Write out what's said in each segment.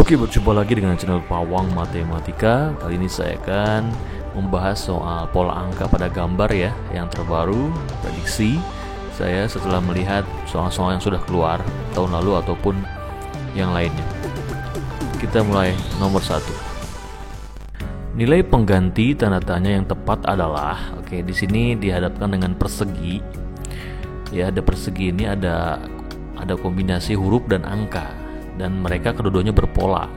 Oke, berjumpa lagi dengan channel Pawang Matematika. Kali ini saya akan membahas soal pola angka pada gambar ya, yang terbaru, prediksi saya setelah melihat soal-soal yang sudah keluar tahun lalu ataupun yang lainnya. Kita mulai nomor 1. Nilai pengganti tanda tanya yang tepat adalah, oke, di sini dihadapkan dengan persegi. Ya, ada persegi ini ada kombinasi huruf dan angka, dan mereka kedua-duanya berpola.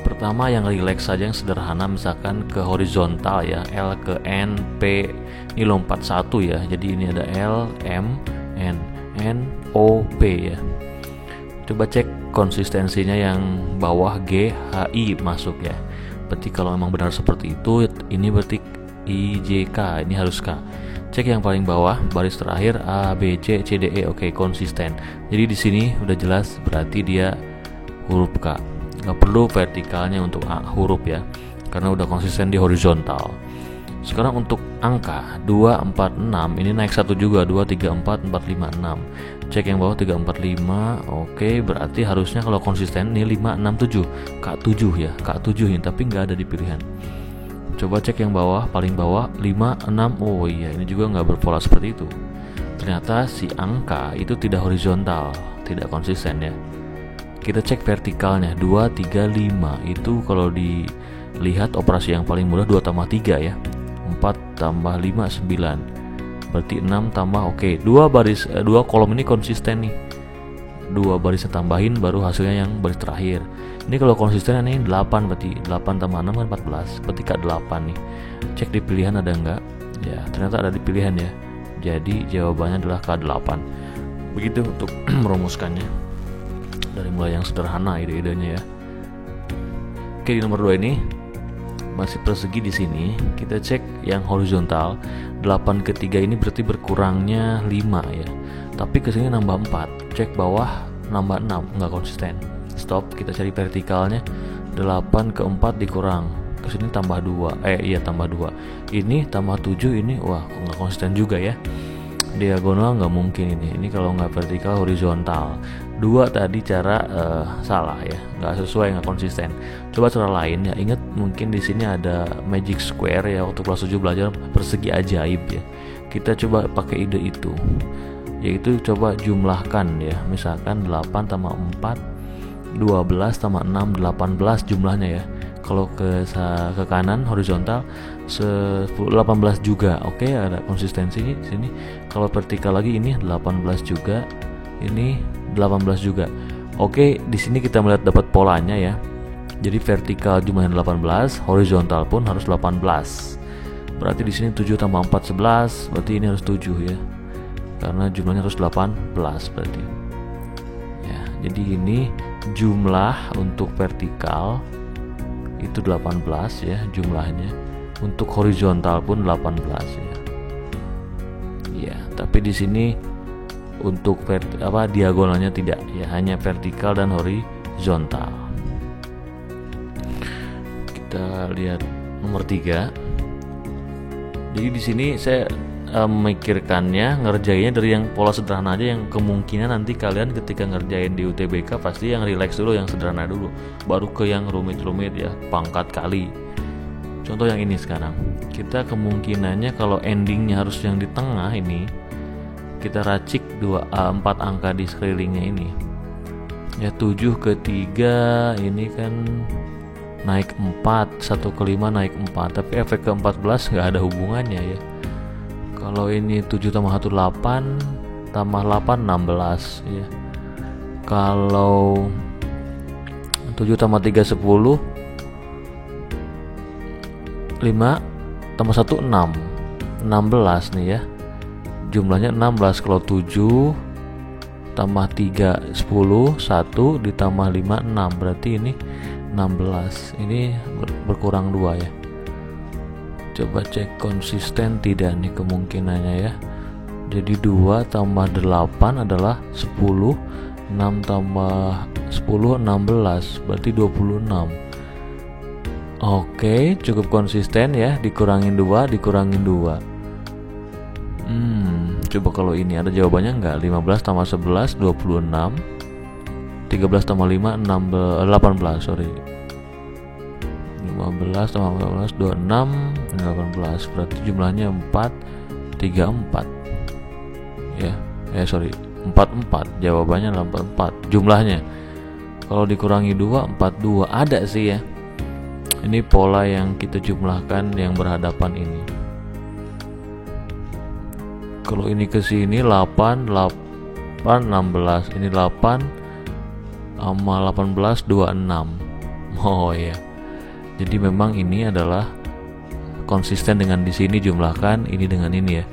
Pertama yang rileks saja, yang sederhana, misalkan ke horizontal ya, L ke N, P, ini lompat 1 ya, jadi ini ada L, M, N, O, P ya. Coba cek konsistensinya yang bawah G, H, I masuk ya. Berarti kalau memang benar seperti itu, ini berarti I, J, K, ini harus K. Cek yang paling bawah, baris terakhir A, B, C, C, D, E, oke, konsisten. Jadi di sini udah jelas berarti dia huruf K. Nggak perlu vertikalnya untuk A, huruf ya, karena udah konsisten di horizontal. Sekarang untuk angka 2, 4, 6, ini naik 1 juga, 2, 3, 4, 4, 5, 6. Cek yang bawah 3, 4, 5, oke, berarti harusnya kalau konsisten ini 5, 6, 7, K7 ya, K7 ini, tapi nggak ada di pilihan. Coba cek yang bawah, paling bawah 5, 6, oh iya, ini juga nggak berpola seperti itu. Ternyata si angka itu tidak horizontal, tidak konsisten ya. Kita cek vertikalnya 2, 3, 5, itu kalau dilihat operasi yang paling mudah 2 tambah 3 ya, 4 tambah 5, 9, berarti 6 tambah, oke, 2 kolom ini konsisten nih, 2 barisnya tambahin baru hasilnya yang baris terakhir. Ini kalau konsisten ini 8, berarti 8 tambah 6 kan 14, berarti K8 nih. Cek di pilihan ada enggak? Ya, ternyata ada di pilihan ya. Jadi jawabannya adalah K8. Begitu untuk merumuskannya. Dari mulai yang sederhana ide-idenya ya. Oke, di nomor 2 ini masih persegi di sini. Kita cek yang horizontal. 8 ke 3 ini berarti berkurangnya 5 ya. Tapi ke sini nambah 4. Cek bawah nambah 6, enggak konsisten. Stop, kita cari vertikalnya. 8 ke 4 dikurang, ke sini tambah 2. Tambah 2. Ini tambah 7, ini wah, kok nggak konsisten juga ya. Diagonal nggak mungkin ini. Ini kalau nggak vertikal horizontal. 2 tadi cara salah ya, nggak sesuai, nggak konsisten. Coba cara lain ya. Ingat mungkin di sini ada magic square ya, waktu kelas 7 belajar persegi ajaib ya. Kita coba pakai ide itu, yaitu coba jumlahkan ya. Misalkan 8 tambah 4, 12 tambah 6, 18 jumlahnya ya. Kalau ke kanan horizontal 18 juga. Oke, ada konsistensi di sini. Kalau vertikal lagi ini 18 juga. Ini 18 juga. Oke, di sini kita melihat dapat polanya ya. Jadi vertikal jumlahnya 18, horizontal pun harus 18. Berarti di sini 7 tambah 4 11, berarti ini harus 7 ya. Karena jumlahnya harus 18 berarti. Ya, jadi ini jumlah untuk vertikal itu 18 ya jumlahnya. Untuk horizontal pun 18 ya. Ya, tapi di sini untuk diagonalnya tidak ya, hanya vertikal dan horizontal. Kita lihat nomor 3. Jadi di sini saya memikirkannya, ngerjainnya dari yang pola sederhana aja, yang kemungkinan nanti kalian ketika ngerjain di UTBK pasti yang relax dulu, yang sederhana dulu, baru ke yang rumit-rumit ya, pangkat kali. Contoh yang ini sekarang, kita kemungkinannya kalau endingnya harus yang di tengah ini, kita racik 4 angka di sekelilingnya ini ya. 7 ke 3 ini kan naik 4, 1 ke 5 naik 4, tapi efek ke 14 nggak ada hubungannya ya. Kalau ini 7 tambah 1 8, tambah 8 16 ya. Kalau 7 tambah 3 10, 5 tambah 1 6, 16 nih ya. Jumlahnya 16. Kalau 7 tambah 3 10, 1 ditambah 5 6, berarti ini 16. Ini berkurang 2 ya. Coba cek konsisten tidak nih kemungkinannya ya. Jadi 2 tambah 8 adalah 10, 6 tambah 10 16, berarti 26. Oke, cukup konsisten ya, dikurangin 2, dikurangin 2. Coba kalau ini ada jawabannya enggak? 15 tambah 11 26. 13 tambah 5 18, sorry. 15 tambah 15 26 18, berarti jumlahnya 4 34 ya. Sorry, 44. Jawabannya adalah 44 jumlahnya. Kalau dikurangi 2 42. Ada sih ya. Ini pola yang kita jumlahkan yang berhadapan ini. Kalau ini ke sini 8 16, ini 8 sama 18 26. Oh ya. Jadi memang ini adalah konsisten dengan di sini jumlahkan ini dengan ini ya.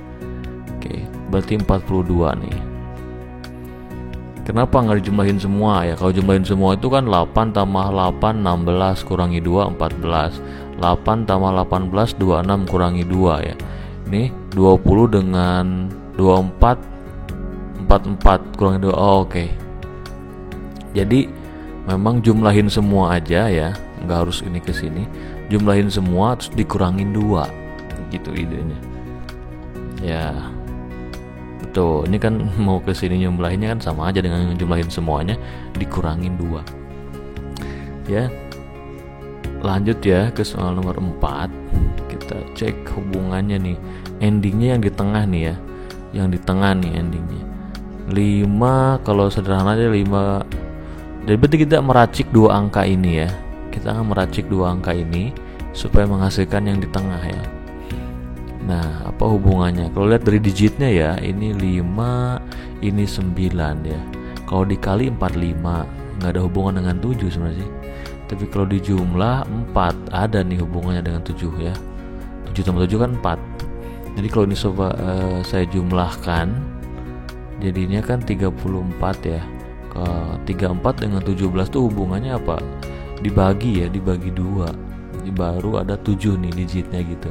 Oke, berarti 42 nih. Kenapa nggak dijumlahin semua ya? Kalau jumlahin semua itu kan 8 tambah 8 16 kurangi 2 14. 8 tambah 18 26 kurangi 2 ya. Ini 20 dengan 24 44 kurangi 2. Oh, oke. Jadi memang jumlahin semua aja ya, nggak harus ini ke sini. Jumlahin semua terus dikurangin 2. Gitu idenya. Ya. Betul, ini kan mau ke sini jumlahinnya kan sama aja dengan jumlahin semuanya dikurangin 2. Ya. Lanjut ya ke soal nomor 4. Kita cek hubungannya nih. Endingnya yang di tengah nih ya. Yang di tengah nih endingnya. 5 kalau sederhana aja 5. Jadi berarti kita meracik dua angka ini ya. Kita akan meracik dua angka ini supaya menghasilkan yang di tengah ya. Nah, apa hubungannya? Kalau lihat dari digitnya ya, ini 5, ini 9 ya. Kalau dikali 45, nggak ada hubungan dengan 7 sebenarnya sih. Tapi kalau dijumlah 4, ada nih hubungannya dengan 7 ya. 7 tambah 7 kan 4. Jadi kalau ini saya jumlahkan, jadinya kan 34 ya. 34 dengan 17 tuh hubungannya apa? Dibagi ya, dibagi 2. Jadi baru ada 7 nih digitnya gitu.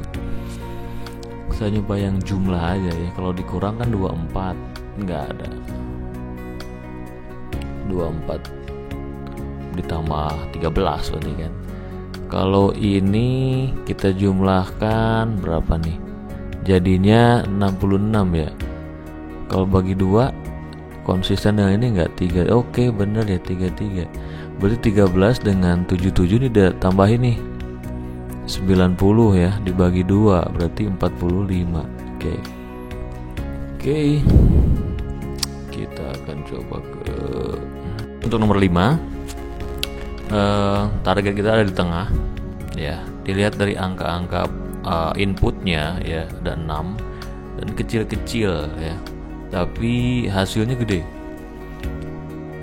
Saya nyoba yang jumlah aja ya. Kalau dikurang kan 24, nggak ada. 24 ditambah 13 berarti kan. Kalau ini kita jumlahkan berapa nih? Jadinya 66 ya. Kalau bagi 2 konsisten dengan ini nggak 3. Oke, bener ya 33. Berarti 13 dengan 77 ini udah tambahin nih 90 ya, dibagi 2 berarti 45. Oke. Kita akan coba untuk nomor 5. Target kita ada di tengah ya. Dilihat dari angka-angka inputnya ya, ada 6 dan kecil-kecil ya. Tapi hasilnya gede.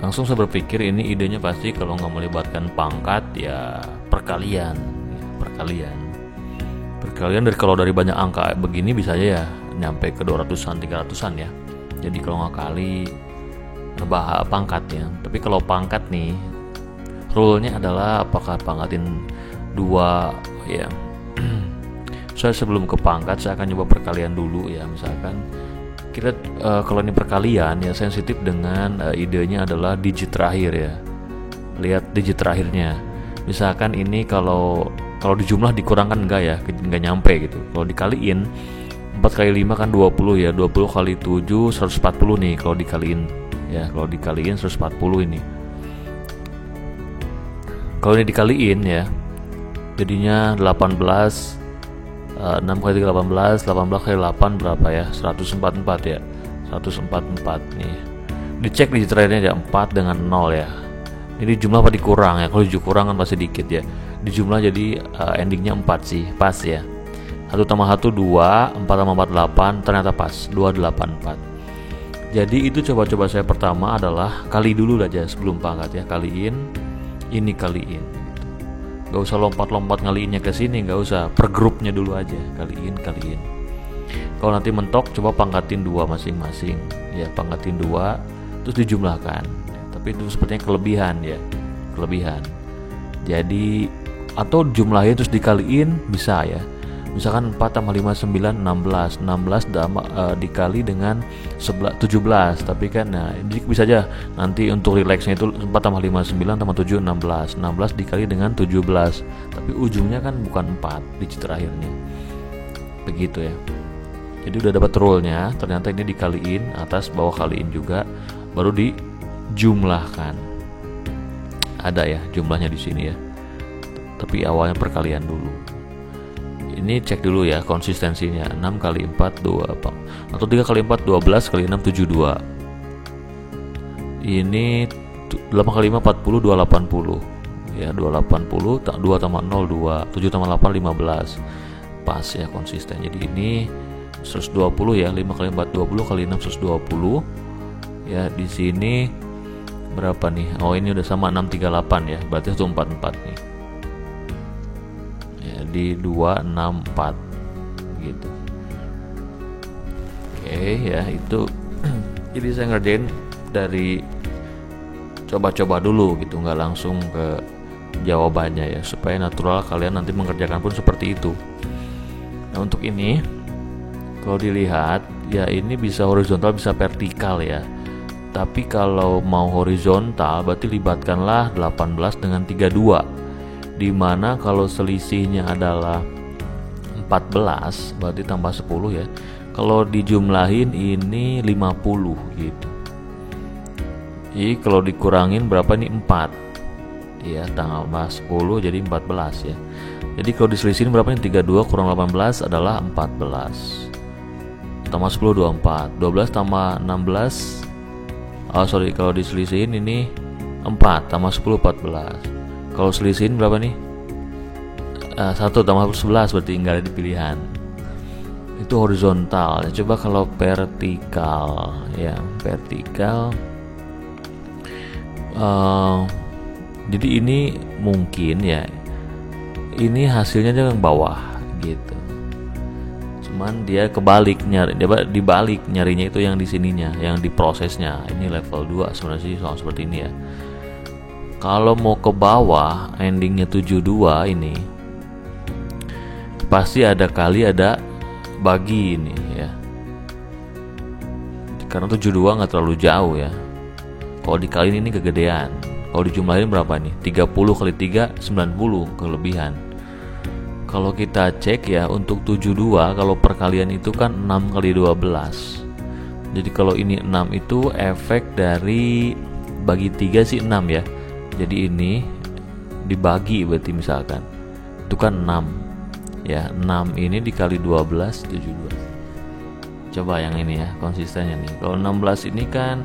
Langsung saya berpikir ini idenya pasti kalau nggak melibatkan pangkat ya perkalian dari kalau dari banyak angka begini bisa aja ya nyampe ke 200-an 300-an ya. Jadi kalau nggak kali pangkat ya. Tapi kalau pangkat nih rule-nya adalah apakah pangkatin 2 ya. Saya sebelum ke pangkat saya akan coba perkalian dulu ya. Misalkan kita kalau ini perkalian ya sensitif dengan idenya adalah digit terakhir ya. Lihat digit terakhirnya. Misalkan ini kalau dijumlah dikurangkan enggak ya, enggak nyampe gitu. Kalau dikaliin 4 kali 5 kan 20 ya. 20 kali 7 140 nih kalau dikaliin ya. Kalau dikaliin 140 ini. Kalau ini dikaliin ya, jadinya 18 6 kali 3 18 kali 8 berapa ya? 144 ya. 144 nih. Dicek digit terakhirnya aja 4 dengan 0 ya. Ini jumlah apa dikurang ya? Kalau dikurang kan masih dikit ya. Dijumlah jadi endingnya 4 sih, pas ya. 1 tambah 1 2, 4 tambah 4 8, ternyata pas 284. Jadi itu coba-coba saya pertama adalah kali dulu aja sebelum pangkat ya, kaliin ini kaliin. Gak usah lompat-lompat ngaliinnya ke sini, gak usah, per grupnya dulu aja, kaliin. Kalau nanti mentok coba pangkatin 2 masing-masing. Ya, pangkatin 2 terus dijumlahkan. Tapi itu sepertinya kelebihan ya. Jadi atau jumlahin terus dikaliin bisa ya. Misalkan 4 tambah 5 9 16 dikali dengan 17. Tapi kan nah bisa aja nanti untuk rileksnya itu 4 tambah 5 9 tambah 7 16 dikali dengan 17. Tapi ujungnya kan bukan 4 digit terakhirnya. Begitu ya. Jadi udah dapat rule-nya, ternyata ini dikaliin atas bawah kaliin juga baru dijumlahkan. ada ya jumlahnya di sini ya, tapi awalnya perkalian dulu. Ini cek dulu ya konsistensinya. 6 kali 4 2 apa, atau 3 kali 4 12 kali 6 72. Ini 8 kali 5 40 280 ya, 280 2 tambah 0 2, 7 tambah 8 15. Pas ya, konsisten. Jadi ini 120 ya, 5 kali 4 20 kali 6 120 ya. Di sini berapa nih? Oh, ini udah sama 638 ya, berarti 144 nih ya, di 264 gitu. Oke ya, itu jadi saya ngerjain dari coba-coba dulu gitu, nggak langsung ke jawabannya ya, supaya natural kalian nanti mengerjakan pun seperti itu. Nah, untuk ini kalau dilihat ya, ini bisa horizontal bisa vertikal ya. Tapi kalau mau horizontal berarti libatkanlah 18 dengan 32, dimana kalau selisihnya adalah 14 berarti tambah 10 ya. Kalau dijumlahin ini 50 gitu. Jadi kalau dikurangin berapa nih? 4 ya, tambah 10 jadi 14 ya. Jadi kalau diselisihin berapa nih? 32 kurang 18 adalah 14, tambah 10 24, 12 tambah 16, kalau diselisihin ini 4 tambah 10 14. Kalau selisihin berapa nih? 1 tambah 11 berarti enggak ada di pilihan. Itu horizontal. Coba kalau vertikal ya, vertikal. Jadi ini mungkin ya, ini hasilnya yang bawah gitu. Cuman dia kebalik dibalik nyarinya itu yang di sininya, yang di prosesnya. Ini level 2 sebenarnya sih soal seperti ini ya. Kalau mau ke bawah endingnya 72 ini pasti ada kali ada bagi ini ya. Karena 72 nggak terlalu jauh ya. Kalau dikaliin ini kegedean. Kalau dijumlahin berapa nih? 30 kali 3 90 kelebihan. Kalau kita cek ya, untuk 72 kalau perkalian itu kan 6 kali 12. Jadi kalau ini 6 itu efek dari bagi 3 sih 6 ya. Jadi ini dibagi berarti misalkan itu kan 6 ya, 6 ini dikali 12 72. Coba yang ini ya, konsistennya nih. Kalau 16 ini kan,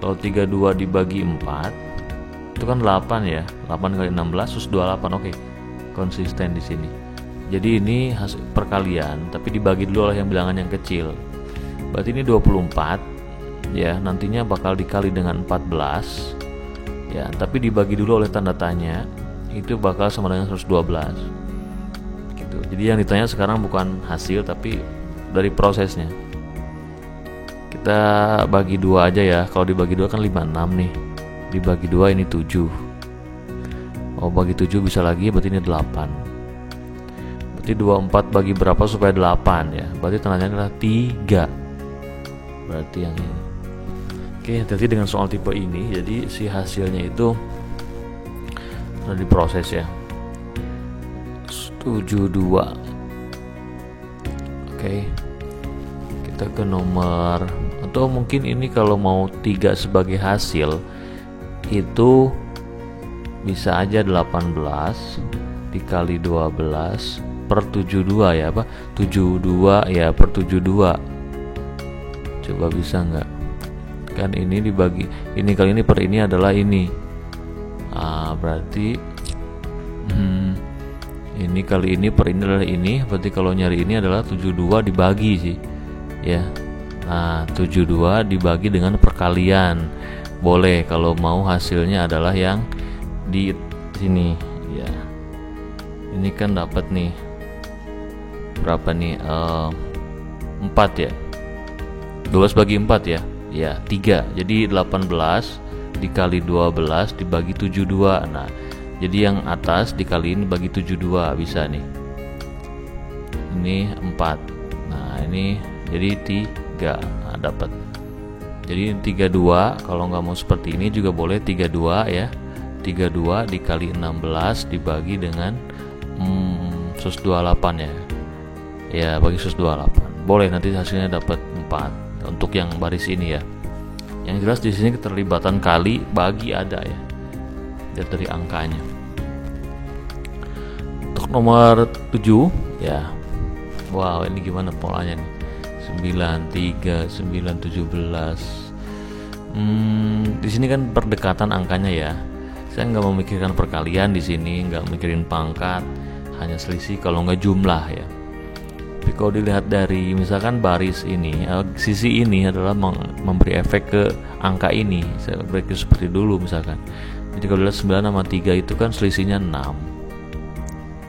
kalau 32 dibagi 4 itu kan 8 ya. 8 kali 16 terus 28. Oke. Konsisten di sini. Jadi ini hasil perkalian tapi dibagi dulu oleh yang bilangan yang kecil. Berarti ini 24 ya, nantinya bakal dikali dengan 14 ya, tapi dibagi dulu oleh tanda tanya, itu bakal sama dengan 112 gitu. Jadi yang ditanya sekarang bukan hasil tapi dari prosesnya. Kita bagi 2 aja ya. Kalau dibagi 2 kan 56 nih, dibagi 2 ini 7. Oh, bagi 7 bisa lagi, berarti ini 8. Berarti 24 bagi berapa supaya 8 ya? Berarti tandanya adalah 3. Berarti yang ini. Oke, hati-hati dengan soal tipe ini. Jadi si hasilnya itu sudah diproses ya. 72. Oke. Kita ke nomor, atau mungkin ini kalau mau 3 sebagai hasil itu bisa aja 18 dikali 12 per 72 ya, apa 72 ya per 72. Coba bisa nggak? Kan ini dibagi ini kali ini per ini adalah ini. Berarti ini kali ini per ini adalah ini. Berarti kalau nyari ini adalah 72 dibagi sih ya. Nah, 72 dibagi dengan perkalian. Boleh kalau mau hasilnya adalah yang di sini ya. Ini kan dapat nih berapa nih? 4 ya. 12 bagi 4 ya. Ya, 3. Jadi 18 dikali 12 dibagi 72. Nah, jadi yang atas dikaliin bagi 72 bisa nih. Ini 4. Nah, ini jadi 3. Nah, dapat. Jadi 32. Kalau nggak mau seperti ini juga boleh 32 ya. 32 dikali 16 dibagi dengan 128 ya. Ya, bagi 128. Boleh, nanti hasilnya dapat 4 untuk yang baris ini ya. Yang jelas di sini keterlibatan kali bagi ada ya. lihat dari angkanya. Untuk nomor 7 ya, wow ini gimana polanya nih, 9, 3, 9, 17. Di sini kan berdekatan angkanya ya. Saya nggak memikirkan perkalian di sini, nggak mikirin pangkat, hanya selisih kalau nggak jumlah ya. Tapi kalau dilihat dari misalkan baris ini, sisi ini adalah memberi efek ke angka ini. Saya break seperti dulu misalkan. Jadi kalau dilihat 9 sama 3 itu kan selisihnya 6.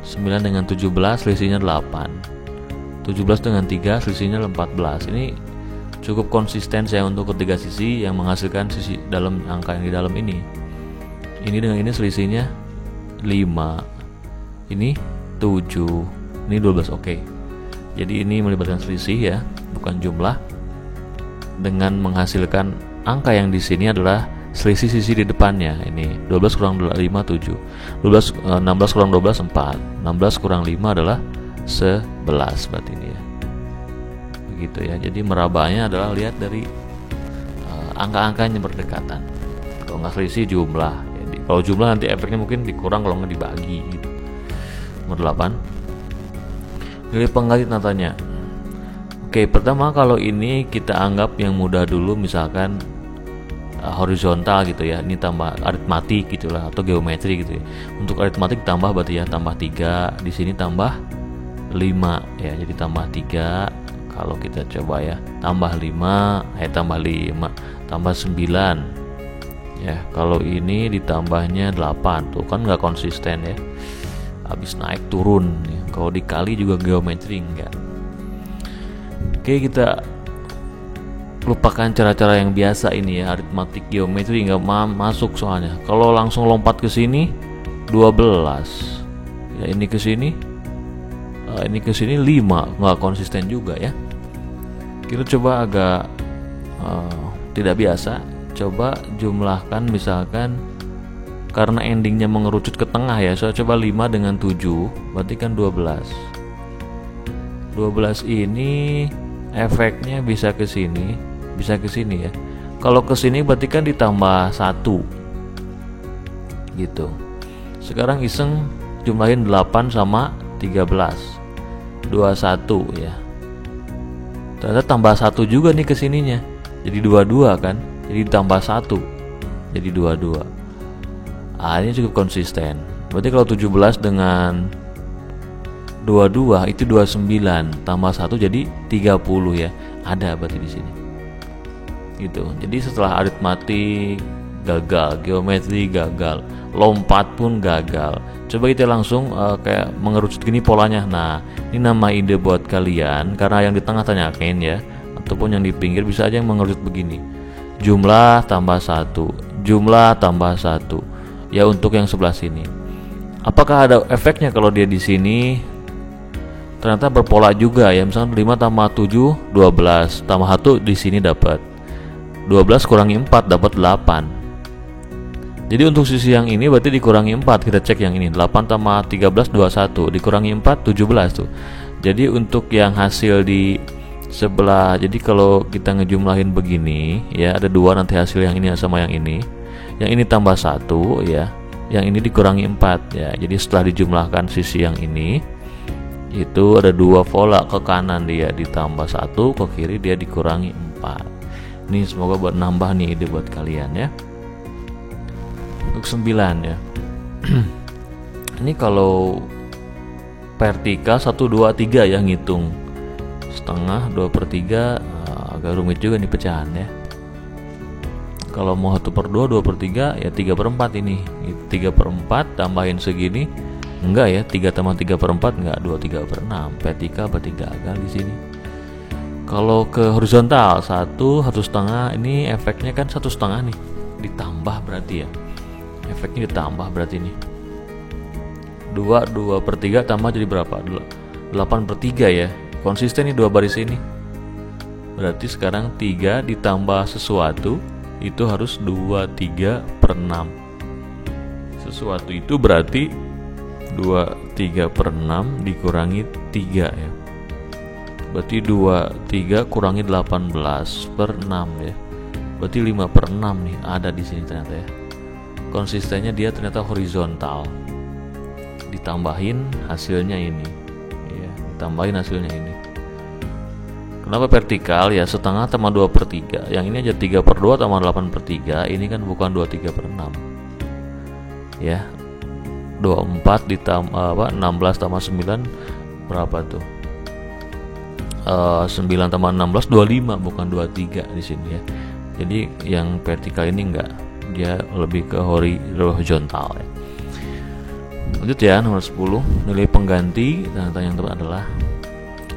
9 dengan 17 selisihnya 8. 17 dengan 3 selisihnya 14. Ini cukup konsisten saya untuk ketiga sisi yang menghasilkan sisi dalam angka yang di dalam ini. Ini dengan ini selisihnya 5. Ini 7. Ini 12. Oke. Jadi ini melibatkan selisih ya, bukan jumlah. Dengan menghasilkan angka yang di sini adalah selisih sisi di depannya. Ini 12 kurang 5 7. 16 kurang 12 4. 16 kurang 5 adalah 11 berarti ini ya. Begitu ya. Jadi merabanya adalah lihat dari angka-angkanya berdekatan. Kalau nggak selisih jumlah. Jadi kalau jumlah nanti efeknya mungkin dikurang kalau nggak dibagi gitu. Nomor 8. Pilih pengganti tantanya. Oke, pertama kalau ini kita anggap yang mudah dulu, misalkan horizontal gitu ya. Ini tambah aritmatik gitulah atau geometri gitu ya. Untuk aritmatik tambah berarti ya, tambah 3, di sini tambah 5 ya. Jadi tambah 3. Kalau kita coba ya, tambah 5, tambah 5, tambah 9. Ya, kalau ini ditambahnya 8, tuh kan nggak konsisten ya. Habis naik turun ya. Kalau dikali juga geometri enggak. Oke, kita lupakan cara-cara yang biasa ini ya, aritmatik geometri nggak masuk soalnya. Kalau langsung lompat ke sini 12 ya, ini ke sini ini ke sini 5, nggak konsisten juga ya. Kita coba agak tidak biasa, coba jumlahkan misalkan, karena endingnya mengerucut ke tengah ya, saya coba 5 dengan 7 berarti kan 12. 12 ini efeknya bisa ke sini, bisa ke sini ya. Kalau ke sini berarti kan ditambah 1 gitu. Sekarang iseng jumlahin 8 sama 13, 21 ya. Ternyata tambah 1 juga nih ke sininya, jadi 22 kan, jadi tambah 1 jadi 22. Ini cukup konsisten. Berarti kalau 17 dengan 22 itu 29 tambah 1 jadi 30 ya. Ada berarti di sini. Gitu. Jadi setelah aritmatik gagal, geometri gagal, lompat pun gagal. Coba kita langsung kayak mengerucut gini polanya. Nah, ini nama ide buat kalian, karena yang di tengah tanyakan ya, ataupun yang di pinggir bisa aja yang mengerucut begini. Jumlah tambah 1, jumlah tambah 1. Ya untuk yang sebelah sini. Apakah ada efeknya kalau dia di sini? Ternyata berpola juga ya. Misalnya 5 tambah 7 12, tambah 1 di sini dapat 12 kurangi 4 dapat 8. Jadi untuk sisi yang ini berarti dikurangi 4. Kita cek yang ini. 8 tambah 13 21, dikurangi 4 17 tuh. Jadi untuk yang hasil di sebelah, jadi kalau kita ngejumlahin begini ya, ada 2 nanti hasil yang ini sama yang ini. Yang ini tambah 1 ya, yang ini dikurangi 4 ya. Jadi setelah dijumlahkan sisi yang ini, itu ada 2 pola, ke kanan dia ditambah 1, ke kiri dia dikurangi 4. Ini semoga buat nambah nih ide buat kalian ya. Untuk 9 ya. Ini kalau vertikal 1 2 3 ya, ngitung setengah 2/3 agak rumit juga nih pecahan ya. Kalau mau 1/2, 2/3 ya 3/4 ini. 3/4 tambahin segini enggak ya, 3 tambah 3/4 enggak, 2 3/6. Vertikal berarti gagal di sini. Kalau ke horizontal 1/1/2 ini efeknya kan 1/2 nih. Ditambah berarti ya. Efeknya ditambah berarti nih. 2/3 tambah jadi berapa? 8/3 ya. Konsisten nih 2 baris ini. Berarti sekarang 3 ditambah sesuatu itu harus 2/3/6. Sesuatu itu berarti 2/3/6 dikurangi 3 ya. Berarti 23 kurangi 18/6 ya. Berarti 5/6 nih ada di sini ternyata ya. konsistennya dia ternyata horizontal. Ditambahin hasilnya ini ya, ditambahin hasilnya ini. Kenapa vertikal? Ya setengah tambah 2/3. Yang ini aja 3/2 tambah 8/3. Ini kan bukan 23/6 ya. 24 ditambah 16 tambah 9 berapa tuh? 9 tambah 16 25, bukan 23 di sini ya. Jadi yang vertikal ini enggak, dia lebih ke horizontal ya. Lanjut ya, nomor 10, nilai pengganti. Ternyata yang tepat adalah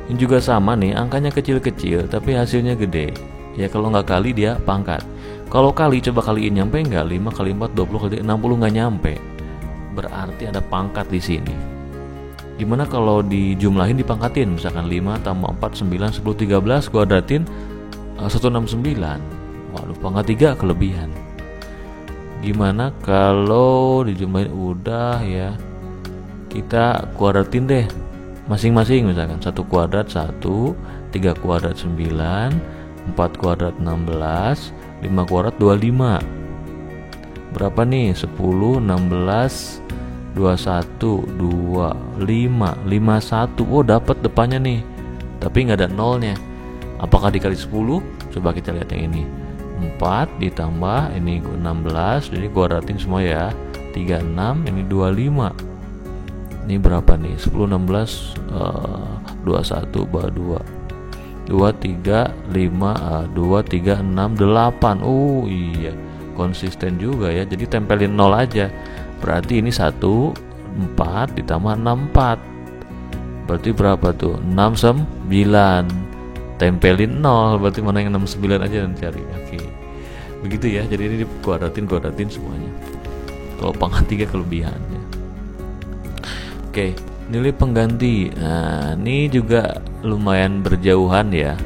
ini juga sama nih, angkanya kecil-kecil tapi hasilnya gede. Ya kalau nggak kali dia pangkat. Kalau kali coba kaliin, nyampe nggak? 5 kali 4 20 kali 60 nggak nyampe. Berarti ada pangkat di sini. Gimana kalau dijumlahin dipangkatin? Misalkan 5 tambah 4 9 10 13 kuadratin 169. Waduh, pangkat 3 kelebihan. Gimana kalau dijumlahin? Udah ya, kita kuadratin deh masing-masing. Misalkan 1 kuadrat 1, 3 kuadrat 9, 4 kuadrat 16, 5 kuadrat 25. Berapa nih? 10, 16, 21, 2, 5, 51. Oh, dapat depannya nih. Tapi nggak ada nolnya. Apakah dikali 10? Coba kita lihat yang ini. 4 ditambah ini 16, jadi kuadratin semua ya. 36, ini 25. Ini berapa nih? 10 16 21 2 2 3 5 2 3 6 8. Oh iya, konsisten juga ya. Jadi tempelin 0 aja. Berarti ini 1 4 ditambah 6 4. Berarti berapa tuh? 6 9. Tempelin 0, berarti mana yang 69 aja dan cari. Oke. Begitu ya. Jadi ini kuadratin semuanya. Kalau pangkat 3 kelebihannya. Oke, nilai pengganti. Nah, ini juga lumayan berjauhan ya.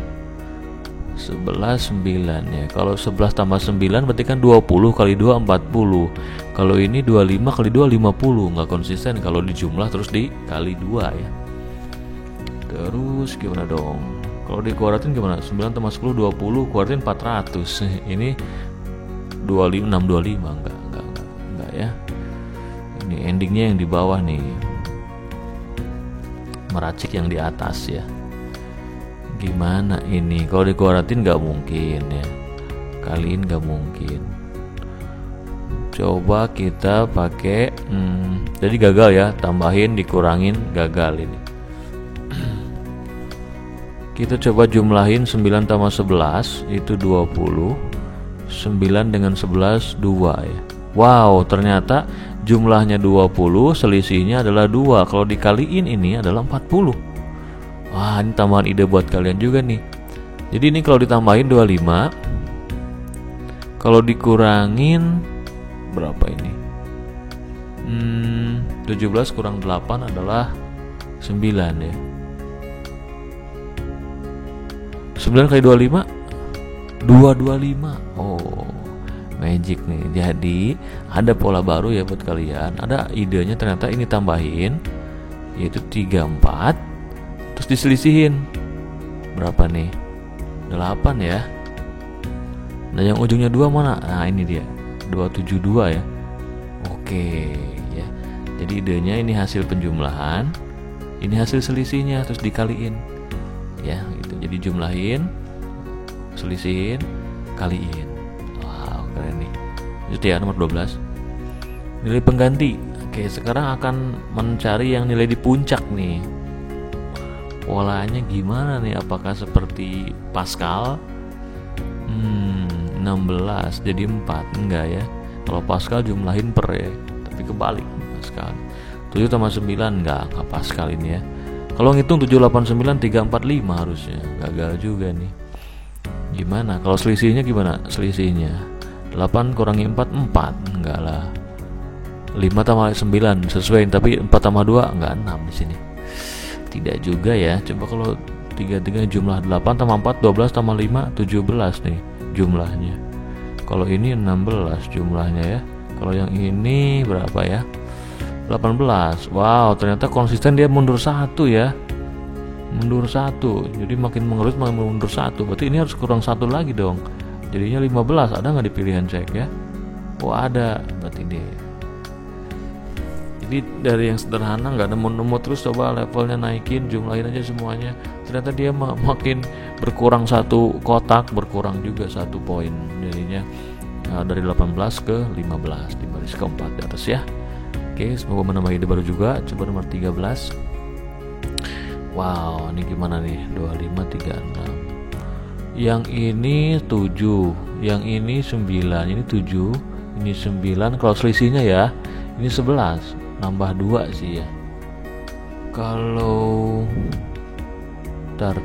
11 9 ya. Kalau 11 tambah 9 berarti kan 20 kali 2 40. Kalau ini 25 kali 2 50. Nggak konsisten kalau dijumlah terus dikali 2 ya. Terus gimana dong? Kalau dikuadratin gimana? 9 tambah 10 20, kuadratin 400. Ini 25 625 enggak ya. Ini endingnya yang di bawah nih. Meracik yang di atas ya. Gimana ini? Kalau dikuadratin nggak mungkin ya. Kaliin nggak mungkin. Coba kita pakai jadi gagal ya. Tambahin dikurangin gagal ini. Kita coba jumlahin 9 tambah 11 itu 20. 9 dengan 11 2 ya. Wow, ternyata jumlahnya 20, selisihnya adalah 2. Kalau dikaliin ini adalah 40. Wah, ini tambahan ide buat kalian juga nih. Jadi ini kalau ditambahin 25, kalau dikurangin berapa ini? 17 kurang 8 adalah 9 ya. 9 kali 25 225. Oh, magic nih. Jadi ada pola baru ya buat kalian. Ada idenya, ternyata ini tambahin yaitu 34, terus diselisihin berapa nih? 8 ya. Nah yang ujungnya 2 mana? Nah ini dia 272 ya. Oke ya. Jadi idenya ini hasil penjumlahan, ini hasil selisihnya, terus dikaliin ya gitu. Jadi jumlahin, selisihin, kaliin. Wow, keren nih. Itu ya nomor 12. Nilai pengganti. Oke, sekarang akan mencari yang nilai di puncak nih. Polanya gimana nih? Apakah seperti Pascal? 16 jadi 4. Enggak ya. Kalau Pascal jumlahin per ya. Tapi kebalik Pascal. 7 tambah 9 enggak Pascal ini ya. Kalau ngitung 789 345 harusnya. Gagal juga nih. Gimana? Kalau selisihnya gimana? Selisihnya 8 kurangi 4 4. Enggak lah. 5 tambah 9 sesuai, tapi 4 tambah 2 enggak 6 di sini. Tidak juga ya. Coba kalau 3 jumlah 8 tambah 4 12 tambah 5 17 nih jumlahnya. Kalau ini 16 jumlahnya ya. Kalau yang ini berapa ya? 18. Wow, ternyata konsisten dia mundur 1 ya. Mundur 1. Jadi makin mengerus makin mundur 1. Berarti ini harus kurang 1 lagi dong. Jadinya 15. Ada nggak di pilihan cek ya? Oh ada, berarti D. Jadi dari yang sederhana nggak nemu-nemu, terus coba levelnya naikin, jumlahin aja semuanya. Ternyata dia makin berkurang satu kotak, berkurang juga 1 poin. Jadinya dari 18 ke 15 di baris keempat di atas ya. Oke, semoga menambah ide baru juga. Coba nomor 13. Wow, ini gimana nih? 25, 36. Yang ini 7, yang ini 9, ini 7, ini 9. Kalau selisihnya ya, ini 11, nambah 2 sih ya. Kalau tar.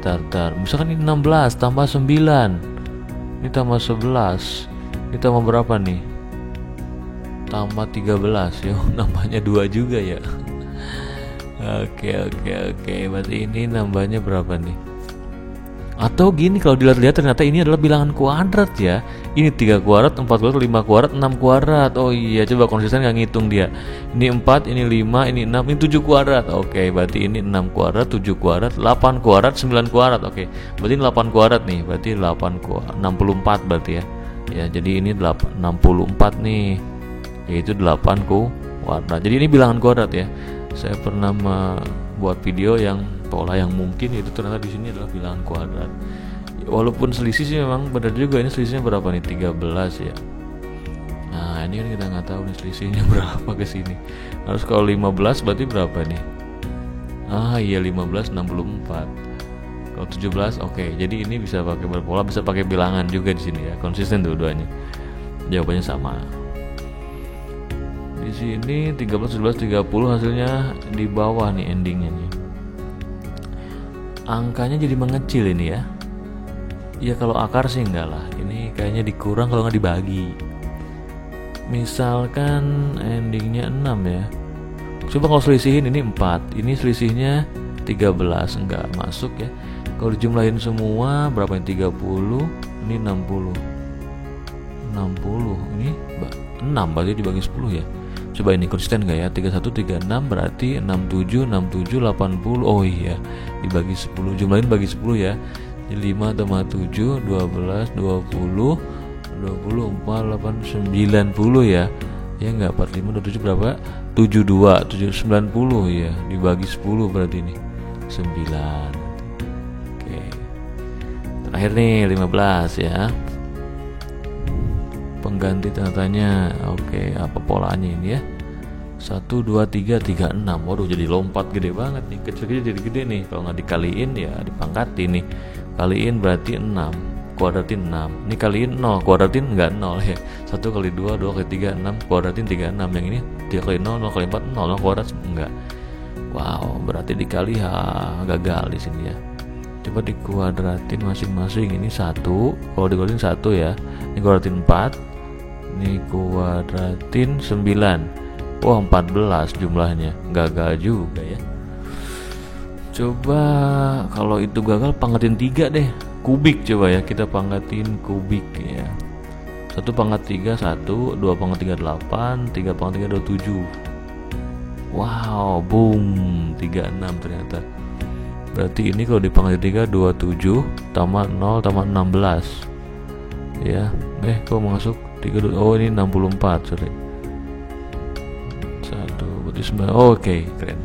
Misalkan ini 16 tambah 9. Ini tambah 11. Ini tambah berapa nih? Tambah 13 ya, nambahnya 2 juga ya. Oke. Berarti ini nambahnya berapa nih? Atau gini, kalau dilihat-lihat ternyata ini adalah bilangan kuadrat ya. Ini 3 kuadrat, 4 kuadrat, 5 kuadrat, 6 kuadrat. Oh iya, coba konsisten nggak ngitung dia. Ini 4, ini 5, ini 6, ini 7 kuadrat. Oke, berarti ini 6 kuadrat, 7 kuadrat, 8 kuadrat, 9 kuadrat. Oke, berarti ini 8 kuadrat nih. Berarti 8 kuadrat, 64 berarti ya. Ya, jadi ini 64 nih. Yaitu 8 kuadrat. Jadi ini bilangan kuadrat ya. Saya pernah membuat video yang pola yang mungkin itu ternyata di sini adalah bilangan kuadrat. Walaupun selisih sih memang benar juga, ini selisihnya berapa nih? 13 ya. Nah, ini kan kita nggak tahu nih selisihnya berapa ke sini. Harus kalau 15 berarti berapa nih? Ah iya, 15 64. Kalau 17 oke. Jadi ini bisa pakai berpola, bisa pakai bilangan juga di sini ya. Konsisten dua-duanya. Jawabannya sama. Di sini 13, 17, 30 hasilnya di bawah nih endingnya nih. Angkanya jadi mengecil ini ya. Ya kalau akar sih enggak lah. Ini kayaknya dikurang kalau nggak dibagi. Misalkan endingnya 6 ya. Coba kalau selisihin ini 4. Ini selisihnya 13, enggak masuk ya. Kalau dijumlahin semua berapa ini? 30, ini 60. 60 ini 6 berarti dibagi 10 ya. Coba ini konsisten nggak ya? 31, 36 berarti 67, 67, 80. Oh iya, dibagi 10, jumlahin bagi 10 ya. Jadi 5 tambah 7, 12, 20, 24, 8, 90 ya. Ya nggak, 45, 27 berapa? 72, 90 ya. Dibagi 10 berarti ini 9. Oke. Terakhir nih 15 ya. Pengganti tanda-tanya. Oke, apa polanya ini ya? 1, 2, 3, 3, 6. Waduh, jadi lompat gede banget nih. Kecil-kecil jadi gede nih. Kalau nggak dikaliin ya dipangkatin nih. Kaliin berarti 6, kuadratin 6. Ini kaliin 0, kuadratin nggak 0 ya. 1 kali 2, 2 kali 3, 6, kuadratin 36. Yang ini 3 kali 0, 0 kali 4, 0, 0 kuadrat enggak. Wow, berarti dikali gagal di sini ya. Coba dikuadratin masing-masing. Ini 1, kalau dikuadratin 1 ya. Ini kuadratin 4. Ini kuadratin 9. Wah, 14 jumlahnya. Gagal juga ya. Coba kalau itu gagal pangkatin 3 deh. Kubik coba ya, kita pangkatin kubik ya. 1 pangkat 3 1, 2 pangkat 3 8, 3 pangkat 3 27. Wow, boom, 36 ternyata. Berarti ini kalau dipangkat 3 27 tambah 0 tambah 16. Ya, kok masuk 3, oh ini 64, sorry. 1 berarti 9. Oh, oke, keren.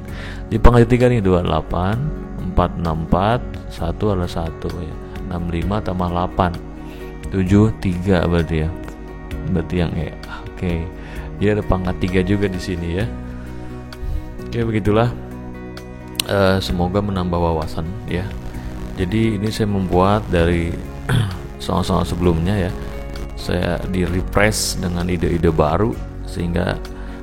Di pangkat 3 nih 28, 4 64, 1 adalah 1 ya. 65 tambah 8. 73 berarti ya. Berarti yang E. Oke. Dia ada pangkat 3 juga di sini ya. Oke, begitulah. Semoga menambah wawasan ya. Jadi ini saya membuat dari soal-soal sebelumnya ya. Saya di-refresh dengan ide-ide baru sehingga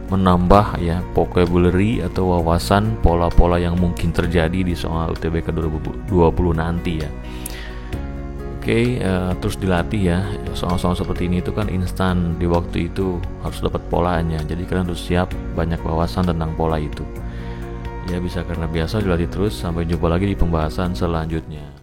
menambah ya vocabulary atau wawasan pola-pola yang mungkin terjadi di soal UTBK 2020 nanti ya. Oke, terus dilatih ya. Soal-soal seperti ini itu kan instan, di waktu itu harus dapat polanya. Jadi kalian harus siap banyak wawasan tentang pola itu. Ya bisa karena biasa dilatih terus. Sampai jumpa lagi di pembahasan selanjutnya.